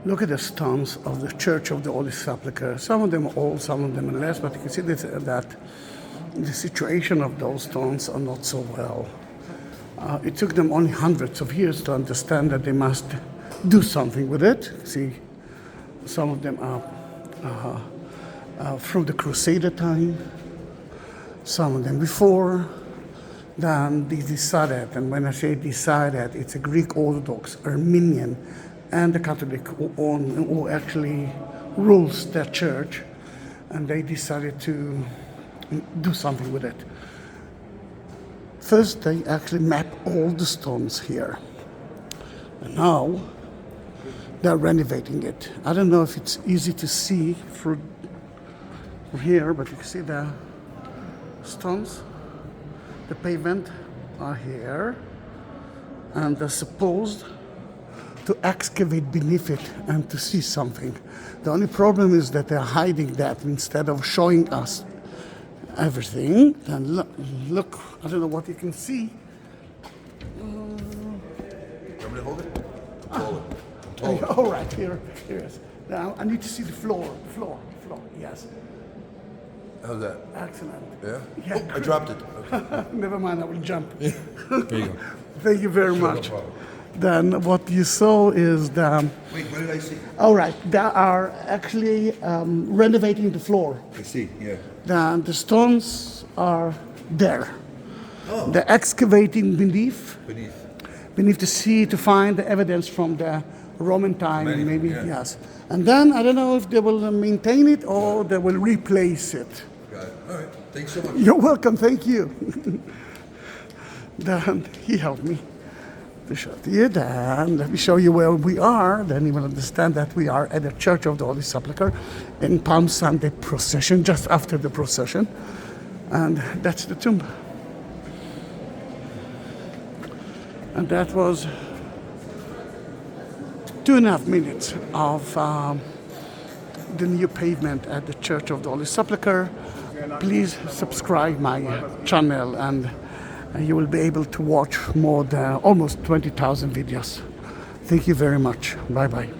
Look at the stones of the Church of the Holy Sepulchre. Some of them are old, some of them are less, but you can see that the situation of those stones are not so well. It took them only hundreds of years to understand that they must do something with it. See, some of them are from the Crusader time, some of them before. Then they decided, and when I say decided, it's a Greek Orthodox, Armenian, and the Catholic who actually rules their church, and they decided to do something with it. First, they actually map all the stones here, and now they're renovating it. I don't know if it's easy to see through here, but you can see the stones. The pavement are here, and they're supposed to excavate beneath it and to see something. The only problem is that they're hiding that instead of showing us everything. Then look, I don't know what you can see. Want me to hold it? Hold it. All right, here it is. Now I need to see the floor, yes. How's that? Excellent. Yeah? Yeah. Oh, I dropped it. Okay. Never mind, I will jump. There you go. Thank you very much. Then what you saw is the... Wait, what did I see? All right, they are actually renovating the floor. I see, yeah. The stones are there. Oh. They're excavating beneath Beneath. the sea to find the evidence from the Roman time, Many, maybe, yeah. yes. And then I don't know if they will maintain it or they will replace it. Got it. All right. Thanks so much. You're welcome, thank you. Then he helped me to show to you. Then let me show you where we are. Then you will understand that we are at the Church of the Holy Sepulchre in Palm Sunday procession, just after the procession. And that's the tomb. And that was 2.5 minutes of the new pavement at the Church of the Holy Sepulchre. Please subscribe my channel, and you will be able to watch more than almost 20,000 videos. Thank you very much. Bye bye.